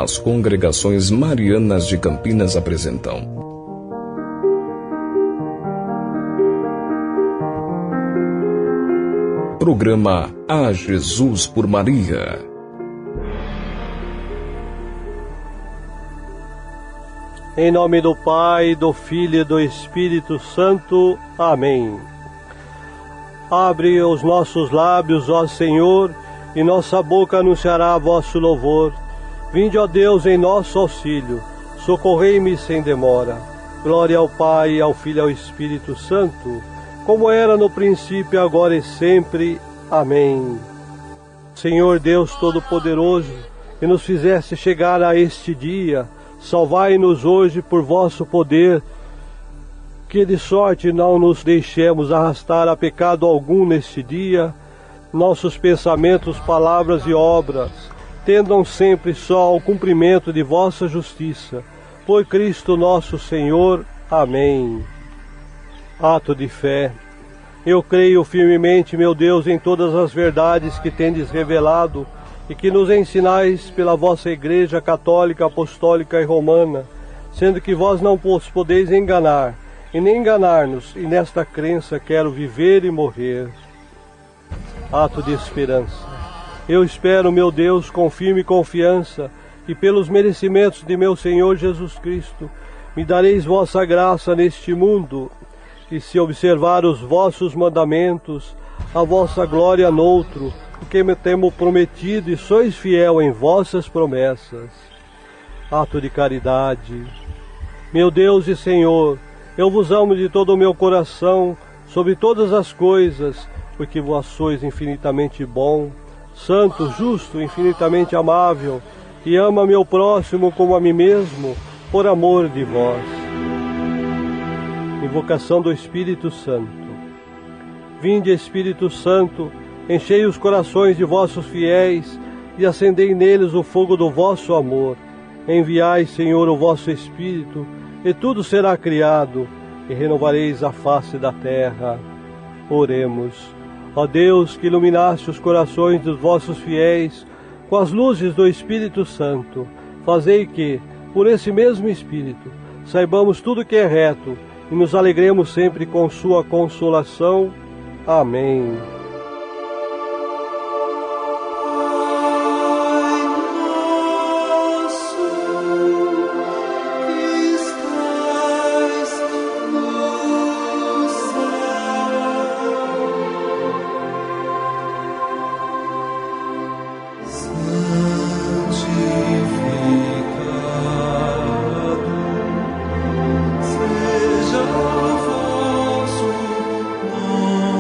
As Congregações Marianas de Campinas apresentam Programa A Jesus por Maria. Em nome do Pai, do Filho e do Espírito Santo. Amém. Abre os nossos lábios, ó Senhor, e nossa boca anunciará vosso louvor. Vinde, ó Deus, em nosso auxílio, socorrei-me sem demora. Glória ao Pai, ao Filho e ao Espírito Santo, como era no princípio, agora e sempre. Amém. Senhor Deus Todo-Poderoso, que nos fizeste chegar a este dia, salvai-nos hoje por vosso poder, que de sorte não nos deixemos arrastar a pecado algum neste dia. Nossos pensamentos, palavras e obras tendam sempre só ao cumprimento de vossa justiça. Por Cristo nosso Senhor. Amém. Ato de fé. Eu creio firmemente, meu Deus, em todas as verdades que tendes revelado e que nos ensinais pela vossa Igreja Católica, Apostólica e Romana, sendo que vós não vos podeis enganar e nem enganar-nos, e nesta crença quero viver e morrer. Ato de esperança. Eu espero, meu Deus, com firme confiança, e pelos merecimentos de meu Senhor Jesus Cristo, me dareis vossa graça neste mundo, e se observar os vossos mandamentos, a vossa glória noutro, porque me temo prometido e sois fiel em vossas promessas. Ato de caridade. Meu Deus e Senhor, eu vos amo de todo o meu coração, sobre todas as coisas, porque vós sois infinitamente bom, santo, justo, infinitamente amável, e ama meu próximo como a mim mesmo, por amor de vós. Invocação do Espírito Santo. Vinde, Espírito Santo, enchei os corações de vossos fiéis e acendei neles o fogo do vosso amor. Enviai, Senhor, o vosso Espírito, e tudo será criado, e renovareis a face da terra. Oremos. Ó Deus, que iluminaste os corações dos vossos fiéis com as luzes do Espírito Santo, fazei que, por esse mesmo Espírito, saibamos tudo que é reto e nos alegremos sempre com sua consolação. Amém. Seja o vosso nome.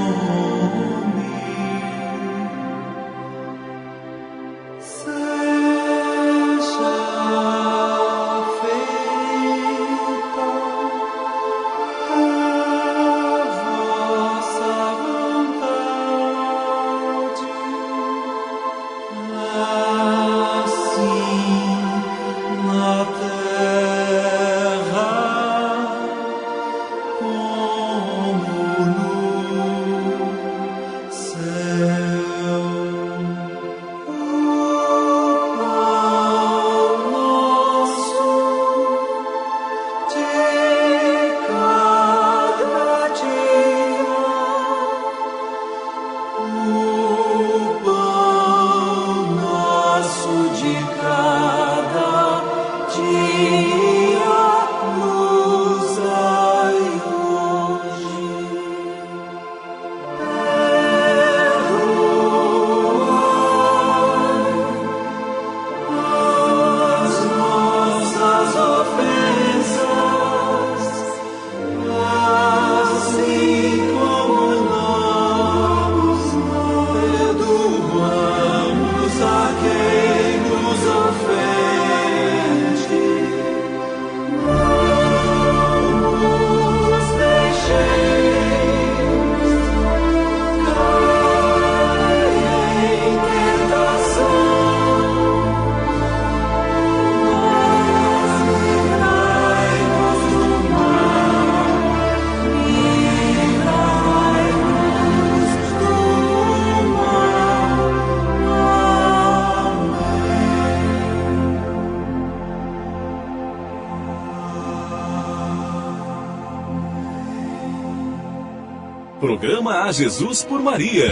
Programa A Jesus por Maria.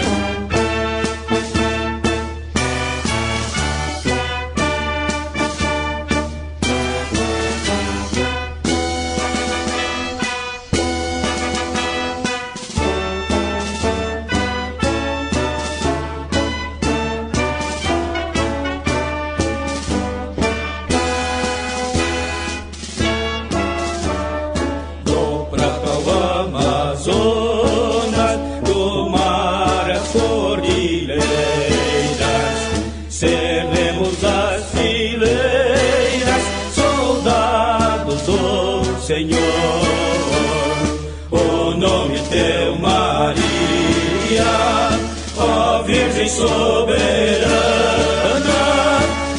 Soberana,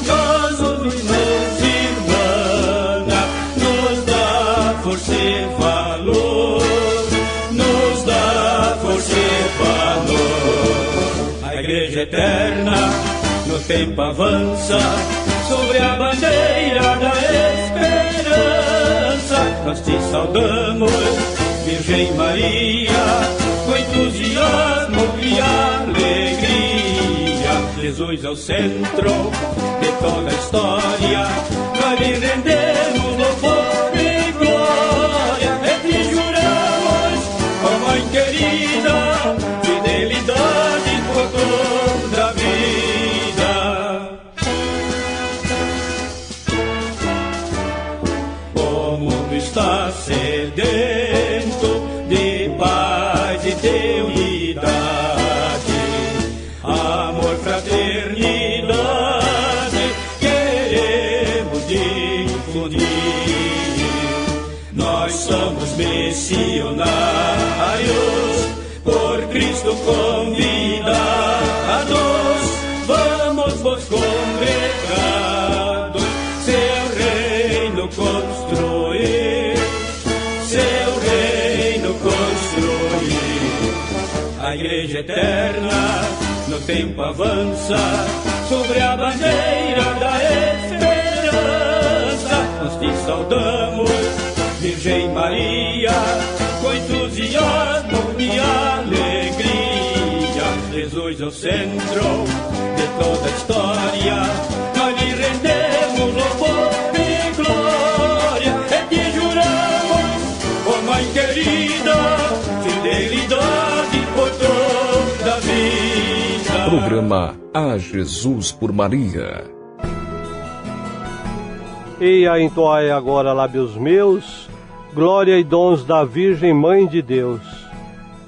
nós ouvimos, irmã, nos dá força e valor, nos dá força e valor. A Igreja Eterna no tempo avança sobre a bandeira da esperança. Nós te saudamos, Virgem Maria, com entusiasmo e alegria. Jesus é o centro de toda a história, nós lhe rendemos louvor e glória. E te juramos, ó Mãe querida, fidelidade por toda a vida. O mundo está sedento de paz e de unidade, amor, fraternidade, queremos difundir. Nós somos missionários, por Cristo convidados, vamos vos congregados, seu reino construir, seu reino construir. A Igreja Eterna no tempo avança sobre a bandeira da esperança. Nós te saudamos, Virgem Maria, com entusiasmo e alegria. Jesus é o centro de toda a história, nós lhe rendemos louvor e glória. E te juramos, ó Mãe querida, fidelidade por toda a vida. Programa A Jesus por Maria. Eia, entoai agora, lábios meus, glória e dons da Virgem Mãe de Deus.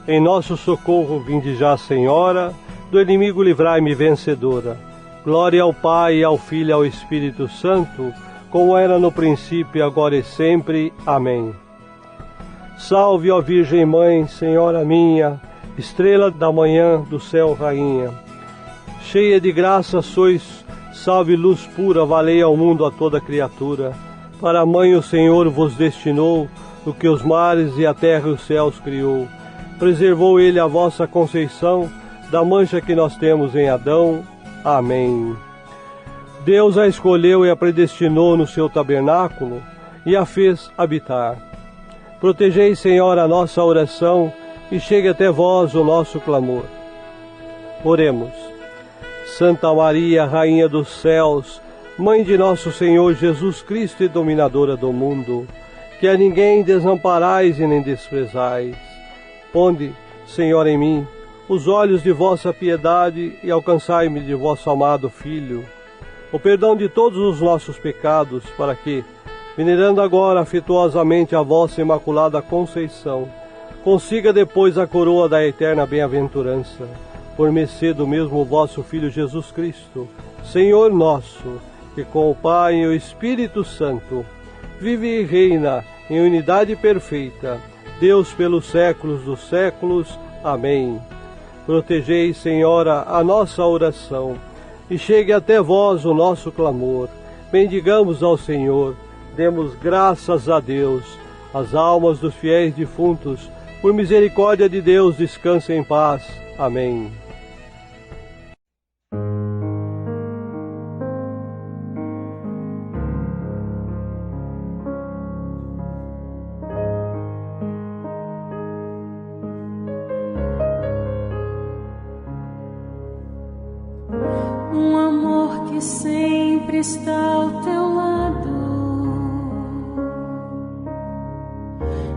Em nosso socorro vinde já, Senhora, do inimigo livrai-me, vencedora. Glória ao Pai, ao Filho e ao Espírito Santo, como era no princípio, agora e sempre. Amém. Salve, ó Virgem Mãe, Senhora minha, estrela da manhã do céu, rainha. Cheia de graça sois, salve luz pura, valei ao mundo a toda criatura. Para a mãe o Senhor vos destinou, o que os mares e a terra e os céus criou. Preservou ele a vossa conceição, da mancha que nós temos em Adão. Amém. Deus a escolheu e a predestinou no seu tabernáculo, e a fez habitar. Protegei, Senhor, a nossa oração, e chegue até vós o nosso clamor. Oremos. Santa Maria, Rainha dos céus, Mãe de nosso Senhor Jesus Cristo e dominadora do mundo, que a ninguém desamparais e nem desprezais. Ponde, Senhor, em mim os olhos de vossa piedade e alcançai-me de vosso amado Filho o perdão de todos os nossos pecados, para que, venerando agora afetuosamente a vossa Imaculada Conceição, consiga depois a coroa da eterna bem-aventurança, por mercê do mesmo vosso Filho Jesus Cristo, Senhor nosso, que com o Pai e o Espírito Santo vive e reina em unidade perfeita, Deus pelos séculos dos séculos. Amém. Protegei, Senhora, a nossa oração, e chegue até vós o nosso clamor. Bendigamos ao Senhor, demos graças a Deus. As almas dos fiéis defuntos, por misericórdia de Deus, descansem em paz. Amém. que sempre está ao teu lado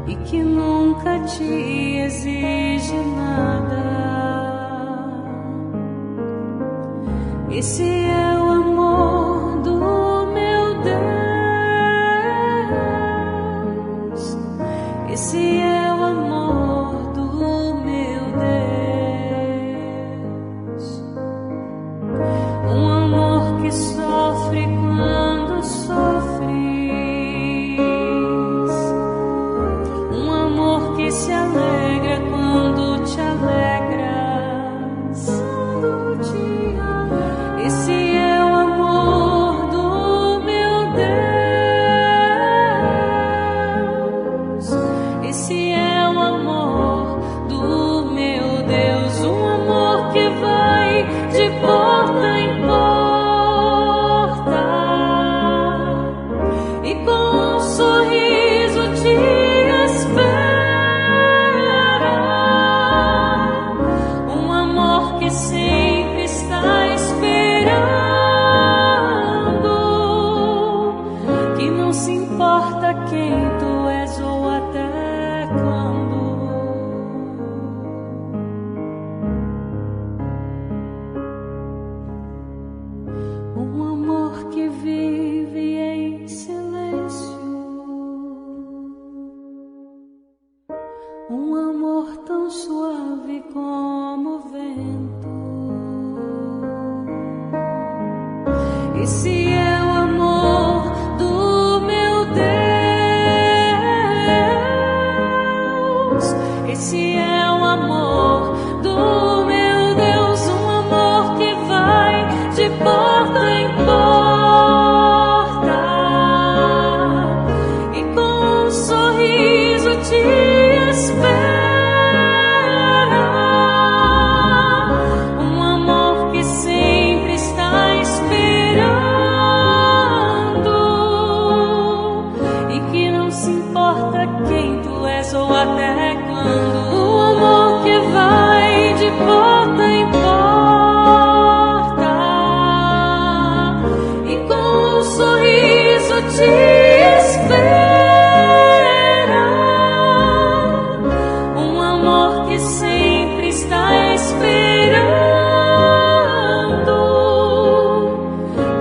e que nunca te exige nada. Esse é o amor do meu Deus. Esse é o amor do meu Deus. Um amor que sofre quando sofres. Um amor que se alegra quando te alegras. Esse é o amor do meu Deus. Esse é o amor do meu Deus. Um amor que vai de porta em porta e com um sorriso te espera. Um amor que sempre está esperando, que não se importa quem tu és ou até quando. Um amor que vive em silêncio, um amor tão suave como o vento. Esse é o amor do meu Deus. Esse é o amor do meu Deus. Um amor que vai de porta em porta e com um sorriso te espera. Um amor que sempre está esperando e que não se importa quem tu és ou até quando. Um amor que vai de porta em porta e com um sorriso te espera. Um amor que sempre está esperando,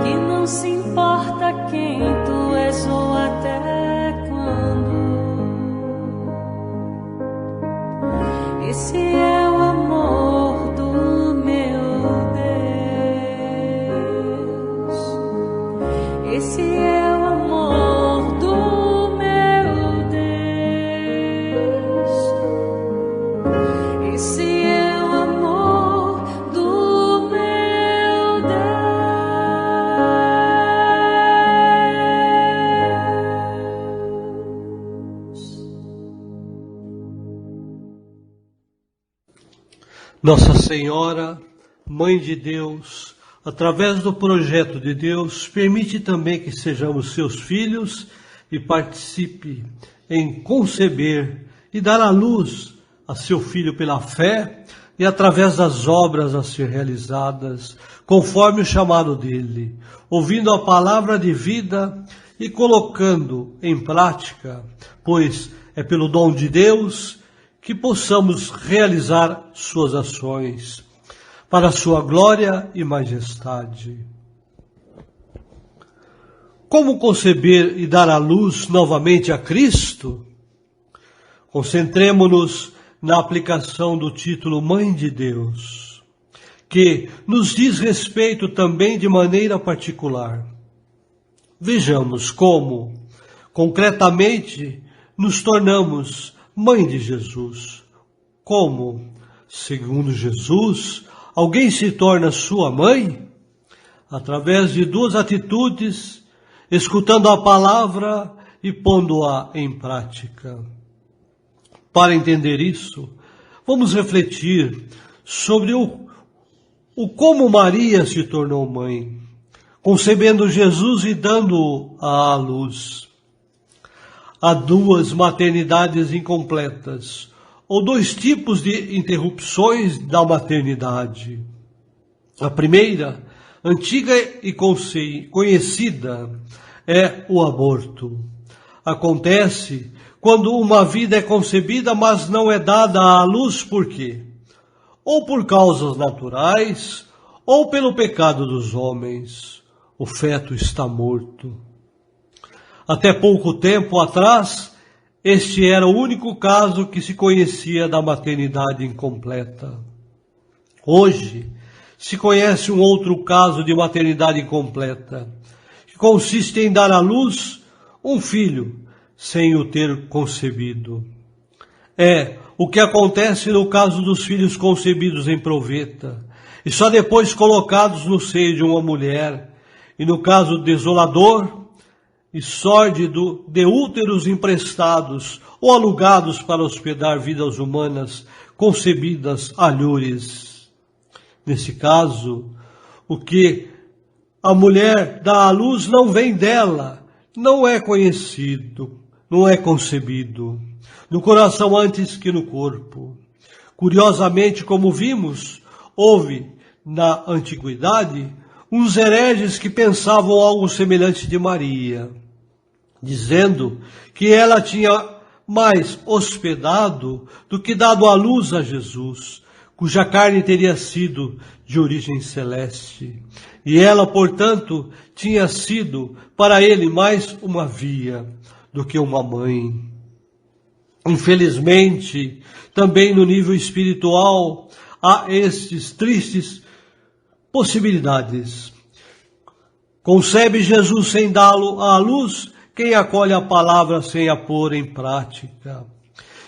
que não se importa quem tu és ou até quando. Esse é o amor do meu Deus. Esse é o amor do meu Deus. Esse é o amor do meu Deus. Nossa Senhora, Mãe de Deus, através do projeto de Deus, permite também que sejamos seus filhos e participe em conceber e dar à luz a seu Filho pela fé e através das obras a ser realizadas, conforme o chamado dele, ouvindo a palavra de vida e colocando em prática, pois é pelo dom de Deus que possamos realizar suas ações, para a sua glória e majestade. Como conceber e dar à luz novamente a Cristo? Concentremo-nos na aplicação do título Mãe de Deus, que nos diz respeito também de maneira particular. Vejamos como, concretamente, nos tornamos Mãe de Jesus. Como, segundo Jesus, alguém se torna sua mãe? Através de duas atitudes, escutando a palavra e pondo-a em prática. Para entender isso, vamos refletir sobre o como Maria se tornou mãe, concebendo Jesus e dando-o à luz. Há duas maternidades incompletas, ou dois tipos de interrupções da maternidade. A primeira, antiga e conhecida, é o aborto. Acontece quando uma vida é concebida, mas não é dada à luz por quê? Ou por causas naturais, ou pelo pecado dos homens. O feto está morto. Até pouco tempo atrás, este era o único caso que se conhecia da maternidade incompleta. Hoje, se conhece um outro caso de maternidade incompleta, que consiste em dar à luz um filho sem o ter concebido. É o que acontece no caso dos filhos concebidos em proveta, e só depois colocados no seio de uma mulher, e no caso desolador e sórdido de úteros emprestados ou alugados para hospedar vidas humanas concebidas alhures. Nesse caso, o que a mulher dá à luz não vem dela, não é conhecido, não é concebido, no coração antes que no corpo. Curiosamente, como vimos, houve na antiguidade uns hereges que pensavam algo semelhante de Maria, dizendo que ela tinha mais hospedado do que dado à luz a Jesus, cuja carne teria sido de origem celeste. E ela, portanto, tinha sido para ele mais uma via do que uma mãe. Infelizmente, também no nível espiritual, há estes tristes possibilidades. Concebe Jesus sem dá-lo à luz quem acolhe a palavra sem a pôr em prática.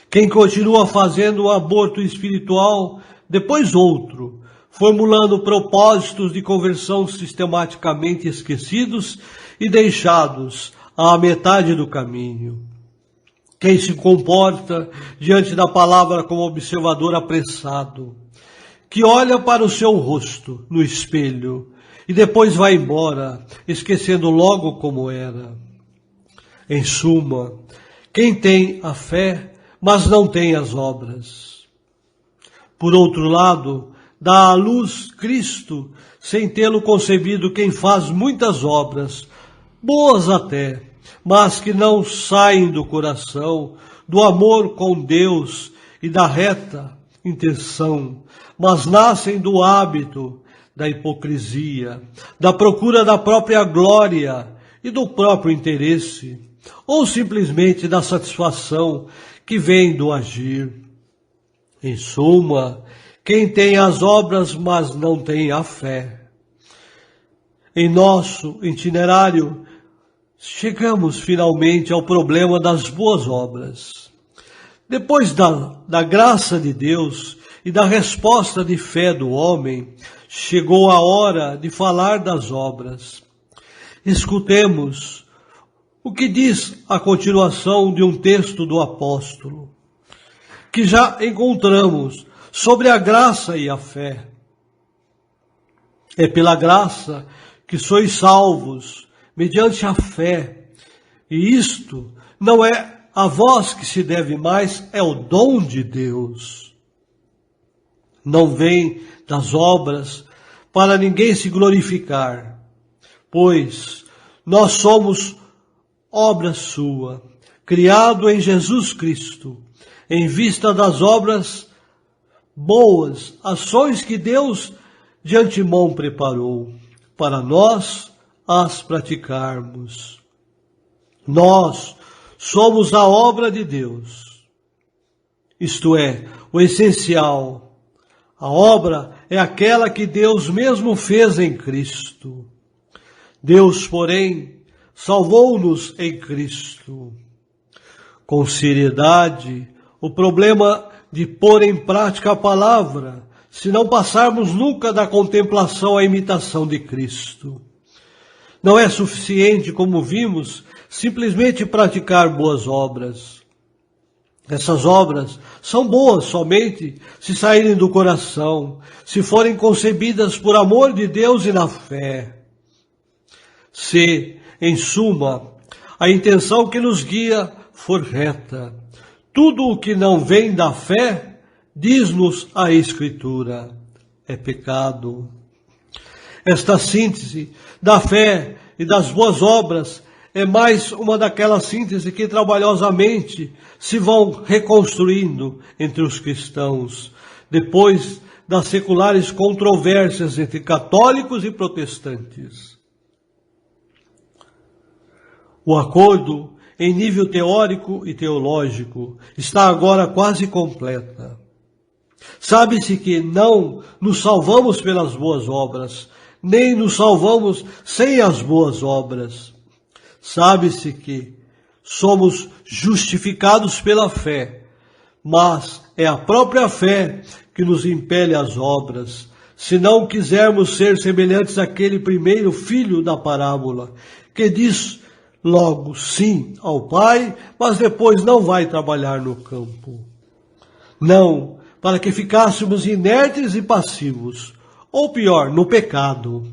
Quem continua fazendo um aborto espiritual, depois outro, formulando propósitos de conversão sistematicamente esquecidos e deixados à metade do caminho. Quem se comporta diante da palavra como observador apressado, que olha para o seu rosto no espelho e depois vai embora, esquecendo logo como era. Em suma, quem tem a fé, mas não tem as obras. Por outro lado, dá à luz Cristo, sem tê-lo concebido, quem faz muitas obras, boas até, mas que não saem do coração, do amor com Deus e da reta intenção, mas nascem do hábito da hipocrisia, da procura da própria glória e do próprio interesse, ou simplesmente da satisfação que vem do agir. Em suma, quem tem as obras, mas não tem a fé. Em nosso itinerário, chegamos finalmente ao problema das boas obras. Depois da graça de Deus e da resposta de fé do homem, chegou a hora de falar das obras. Escutemos o que diz a continuação de um texto do apóstolo, que já encontramos sobre a graça e a fé. É pela graça que sois salvos, mediante a fé, e isto não é a vós que se deve mais, é o dom de Deus. Não vem das obras para ninguém se glorificar, pois nós somos obra sua, criado em Jesus Cristo, em vista das obras boas, ações que Deus de antemão preparou, para nós as praticarmos. Nós somos a obra de Deus, isto é, o essencial. A obra é aquela que Deus mesmo fez em Cristo. Deus, porém, salvou-nos em Cristo. Com seriedade, o problema de pôr em prática a palavra, se não passarmos nunca da contemplação à imitação de Cristo. Não é suficiente, como vimos, simplesmente praticar boas obras. Essas obras são boas somente se saírem do coração, se forem concebidas por amor de Deus e na fé. Se, em suma, a intenção que nos guia for reta, tudo o que não vem da fé, diz-nos a Escritura, é pecado. Esta síntese da fé e das boas obras é mais uma daquelas sínteses que trabalhosamente se vão reconstruindo entre os cristãos, depois das seculares controvérsias entre católicos e protestantes. O acordo em nível teórico e teológico está agora quase completa. Sabe-se que não nos salvamos pelas boas obras, nem nos salvamos sem as boas obras. Sabe-se que somos justificados pela fé, mas é a própria fé que nos impele às obras, se não quisermos ser semelhantes àquele primeiro filho da parábola, que diz logo sim ao pai, mas depois não vai trabalhar no campo. Não, para que ficássemos inertes e passivos, ou pior, no pecado,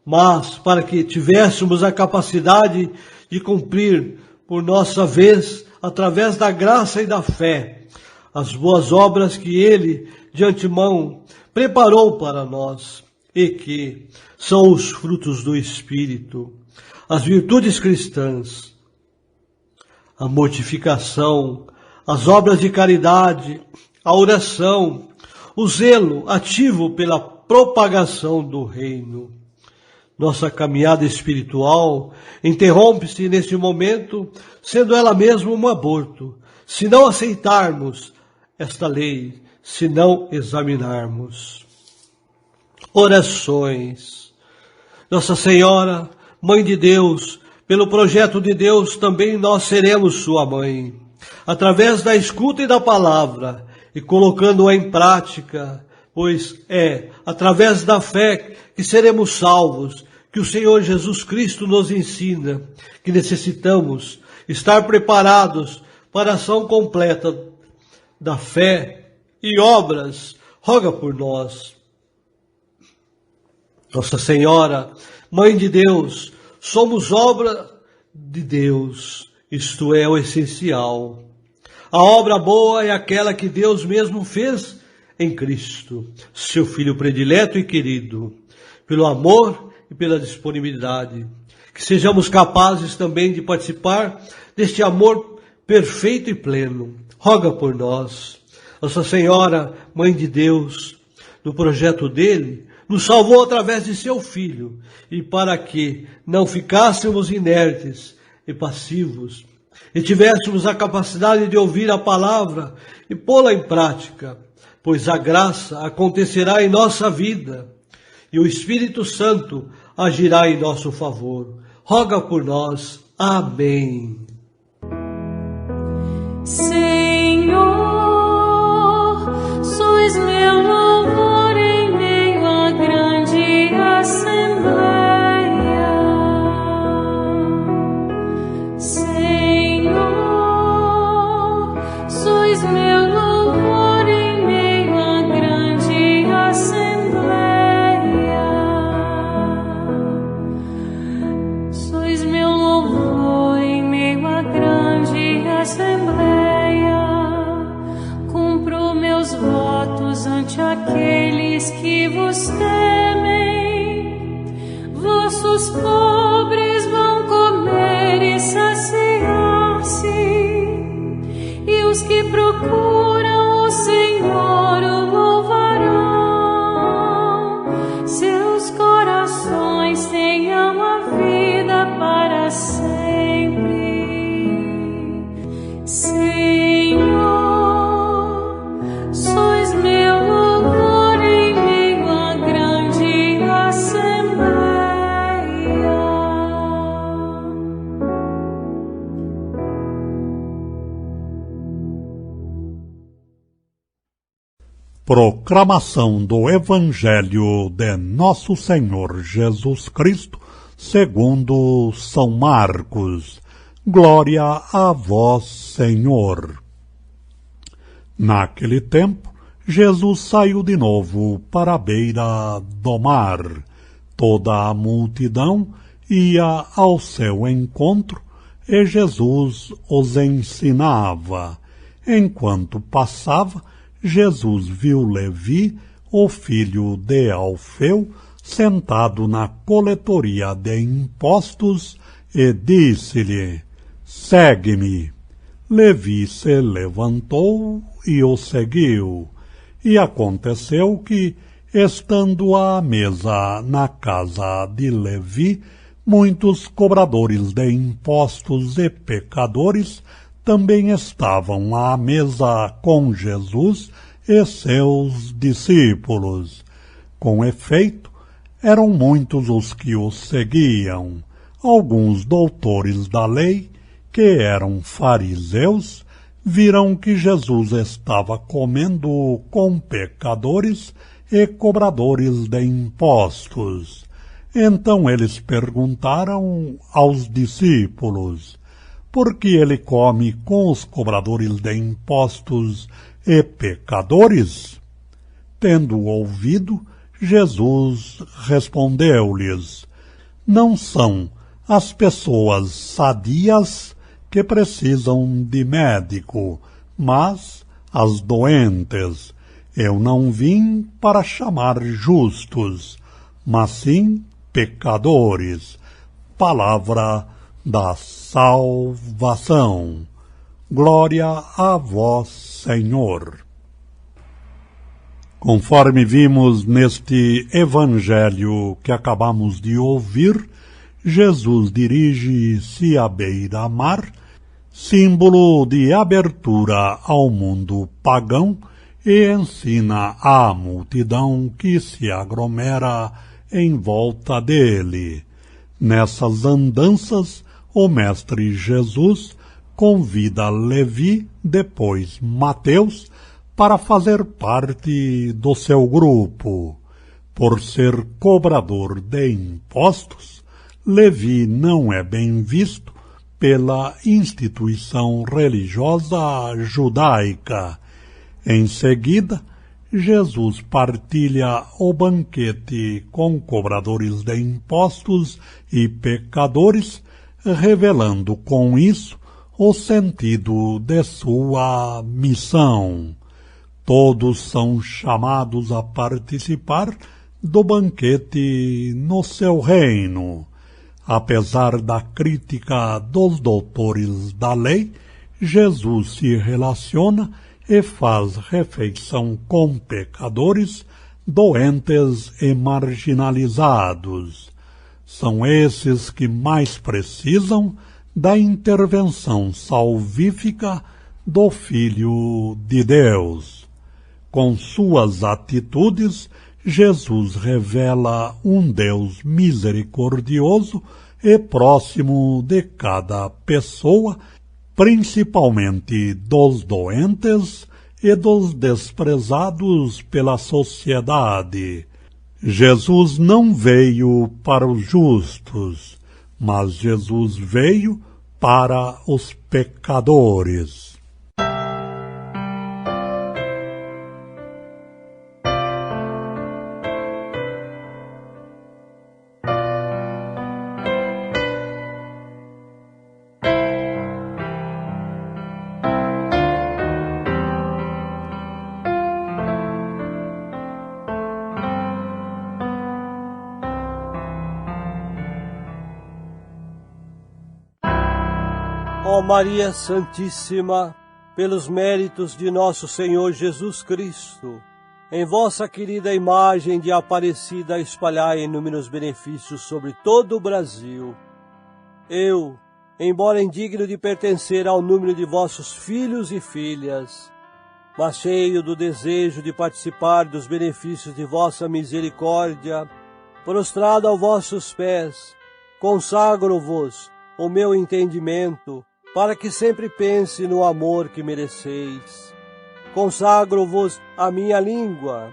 mas para que tivéssemos a capacidade de cumprir por nossa vez, através da graça e da fé, as boas obras que Ele, de antemão, preparou para nós e que são os frutos do Espírito, as virtudes cristãs, a mortificação, as obras de caridade, a oração, o zelo ativo pela propagação do reino. Nossa caminhada espiritual interrompe-se neste momento, sendo ela mesma um aborto, se não aceitarmos esta lei, se não examinarmos. Orações. Nossa Senhora, Mãe de Deus, pelo projeto de Deus também nós seremos sua mãe. Através da escuta e da palavra, e colocando-a em prática, pois é através da fé que seremos salvos, que o Senhor Jesus Cristo nos ensina, que necessitamos estar preparados para a ação completa da fé e obras. Roga por nós. Nossa Senhora, Mãe de Deus, somos obra de Deus, isto é o essencial. A obra boa é aquela que Deus mesmo fez em Cristo, seu Filho predileto e querido, pelo amor e pela disponibilidade. Que sejamos capazes também de participar deste amor perfeito e pleno. Roga por nós. Nossa Senhora, Mãe de Deus, no projeto dele, nos salvou através de seu Filho, e para que não ficássemos inertes e passivos, e tivéssemos a capacidade de ouvir a palavra e pô-la em prática, pois a graça acontecerá em nossa vida, e o Espírito Santo agirá em nosso favor. Roga por nós. Amém. Senhor, sois meu louvor em meio à grande assembleia. Senhor, sois meu louvor em meio à grande assembleia. Sois meu louvor em meio à grande assembleia. Cumpro meus votos ante aqueles que vos temem. Vossos pobres vão comer e saciar-se, e os que procuram o Senhor o louvarão. Seus corações tenham a vida para sempre. Senhor, sois meu louvor em meio à grande assembleia. Proclamação do Evangelho de Nosso Senhor Jesus Cristo, segundo São Marcos. Glória a vós, Senhor. Naquele tempo, Jesus saiu de novo para a beira do mar. Toda a multidão ia ao seu encontro e Jesus os ensinava. Enquanto passava, Jesus viu Levi, o filho de Alfeu, sentado na coletoria de impostos, e disse-lhe: segue-me. Levi se levantou e o seguiu. E aconteceu que, estando à mesa na casa de Levi, muitos cobradores de impostos e pecadores também estavam à mesa com Jesus e seus discípulos. Com efeito, eram muitos os que o seguiam. Alguns doutores da lei, que eram fariseus, viram que Jesus estava comendo com pecadores e cobradores de impostos. Então eles perguntaram aos discípulos: por que ele come com os cobradores de impostos e pecadores? Tendo ouvido, Jesus respondeu-lhes: não são as pessoas sadias que precisam de médico, mas as doentes. Eu não vim para chamar justos, mas sim pecadores. Palavra da salvação. Glória a vós, Senhor. Conforme vimos neste evangelho que acabamos de ouvir, Jesus dirige-se à beira-mar, símbolo de abertura ao mundo pagão, e ensina à multidão que se aglomera em volta dele. Nessas andanças, o Mestre Jesus convida Levi, depois Mateus, para fazer parte do seu grupo. Por ser cobrador de impostos, Levi não é bem visto pela instituição religiosa judaica. Em seguida, Jesus partilha o banquete com cobradores de impostos e pecadores, revelando com isso o sentido de sua missão. Todos são chamados a participar do banquete no seu reino. Apesar da crítica dos doutores da lei, Jesus se relaciona e faz refeição com pecadores, doentes e marginalizados. São esses que mais precisam da intervenção salvífica do Filho de Deus. Com suas atitudes, Jesus revela um Deus misericordioso e próximo de cada pessoa, principalmente dos doentes e dos desprezados pela sociedade. Jesus não veio para os justos, mas Jesus veio para os pecadores. Ó Maria Santíssima, pelos méritos de nosso Senhor Jesus Cristo, em vossa querida imagem de Aparecida espalhai inúmeros benefícios sobre todo o Brasil. Eu, embora indigno de pertencer ao número de vossos filhos e filhas, mas cheio do desejo de participar dos benefícios de vossa misericórdia, prostrado aos vossos pés, consagro-vos o meu entendimento, para que sempre pense no amor que mereceis. Consagro-vos a minha língua,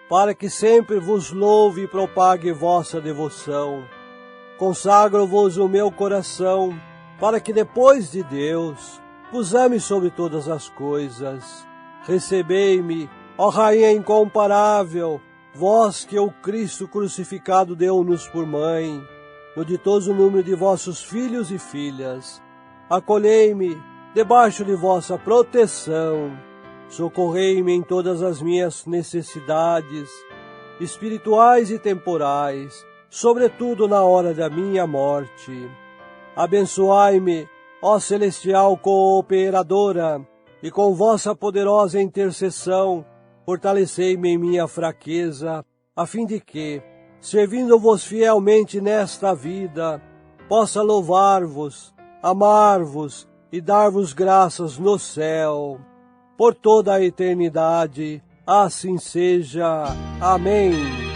para que sempre vos louve e propague vossa devoção. Consagro-vos o meu coração, para que depois de Deus vos ame sobre todas as coisas. Recebei-me, ó Rainha incomparável, vós que o Cristo crucificado deu-nos por mãe, no ditoso número de vossos filhos e filhas. Acolhei-me debaixo de vossa proteção, socorrei-me em todas as minhas necessidades espirituais e temporais, sobretudo na hora da minha morte. Abençoai-me, ó celestial cooperadora, e com vossa poderosa intercessão, fortalecei-me em minha fraqueza, a fim de que, servindo-vos fielmente nesta vida, possa louvar-vos, amar-vos e dar-vos graças no céu. Por toda a eternidade, assim seja. Amém.